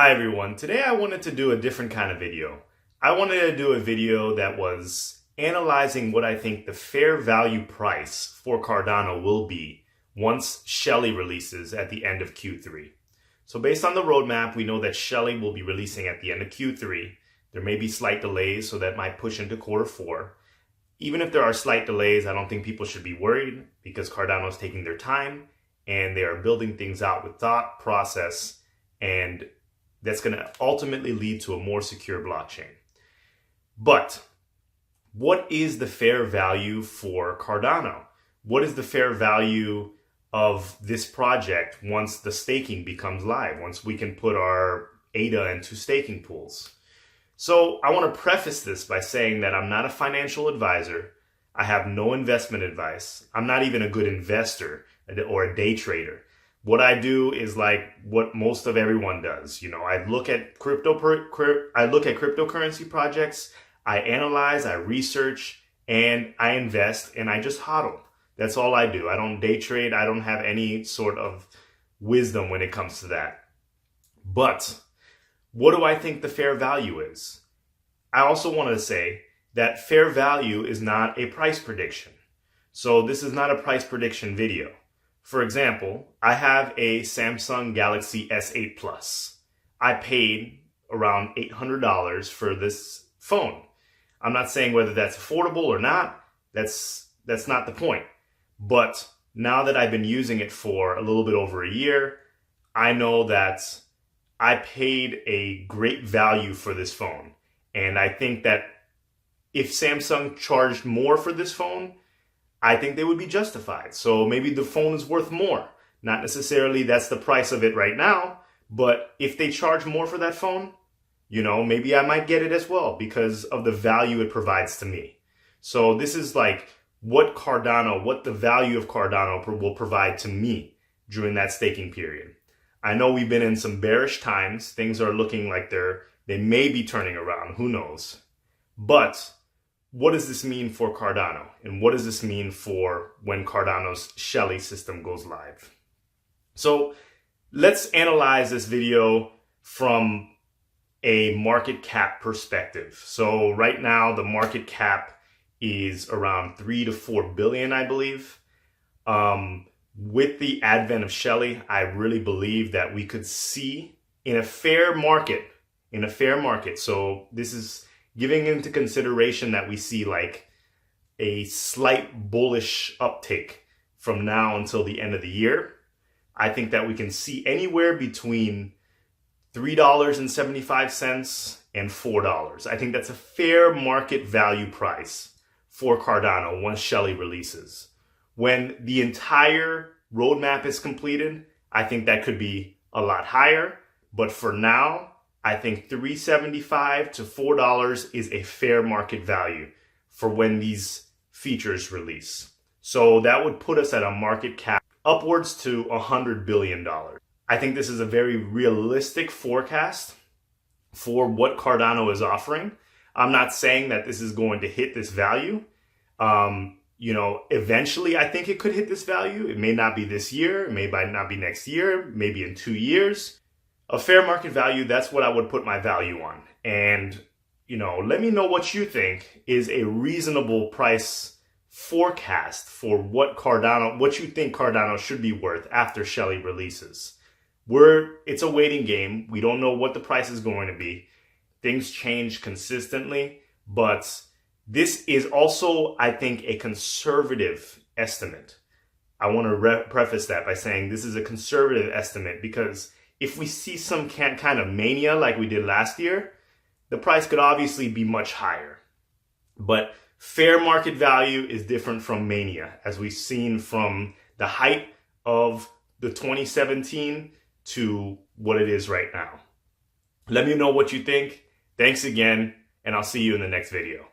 Hi everyone, today I wanted to do a different kind of video. I wanted to do a video that was analyzing what I think the fair value price for Cardano will be once Shelley releases at the end of Q3. So based on the roadmap, we know that Shelley will be releasing at the end of Q3. There may be slight delays, so that might push into Q4. Even if there are slight delays, I don't think people should be worried because Cardano is taking their time and they are building things out with thought, process, and that's going to ultimately lead to a more secure blockchain. But what is the fair value for Cardano? What is the fair value of this project once the staking becomes live, once we can put our ADA into staking pools? So I want to preface this by saying that I'm not a financial advisor. I have no investment advice. I'm not even a good investor or a day trader. What I do is like what most of everyone does. I look at cryptocurrency projects, I analyze, I research, and I invest, and I just hodl. That's all I do. I don't day trade. I don't have any sort of wisdom when it comes to that. But what do I think the fair value is? I also want to say that fair value is not a price prediction. So this is not a price prediction video. For example, I have a Samsung Galaxy S8 Plus. I paid around $800 for this phone. I'm not saying whether that's affordable or not. That's not the point. But now that I've been using it for a little bit over a year, I know that I paid a great value for this phone. And I think that if Samsung charged more for this phone, I think they would be justified. So maybe the phone is worth more. Not necessarily that's the price of it right now, but if they charge more for that phone, maybe I might get it as well because of the value it provides to me. So this is like what the value of Cardano will provide to me during that staking period. I know we've been in some bearish times. Things are looking like they may be turning around. Who knows? But what does this mean for Cardano? And what does this mean for when Cardano's Shelley system goes live? So let's analyze this video from a market cap perspective. So right now the market cap is around 3 to 4 billion, I believe. With the advent of Shelley, I really believe that we could see in a fair market. So this is giving into consideration that we see like a slight bullish uptick from now until the end of the year. I think that we can see anywhere between $3.75 and $4. I think that's a fair market value price for Cardano once Shelley releases. When the entire roadmap is completed, I think that could be a lot higher. But for now, I think $3.75 to $4 is a fair market value for when these features release. So that would put us at a market cap upwards to $100 billion. I think this is a very realistic forecast for what Cardano is offering. I'm not saying that this is going to hit this value. Eventually I think it could hit this value. It may not be this year. It may not be next year, maybe in 2 years. A fair market value, that's what I would put my value on. And, let me know what you think is a reasonable price forecast for what you think Cardano should be worth after Shelley releases. It's a waiting game. We don't know what the price is going to be. Things change consistently, but this is also, I think, a conservative estimate. I want to preface that by saying this is a conservative estimate because if we see some kind of mania like we did last year, the price could obviously be much higher. But fair market value is different from mania, as we've seen from the height of the 2017 to what it is right now. Let me know what you think. Thanks again, and I'll see you in the next video.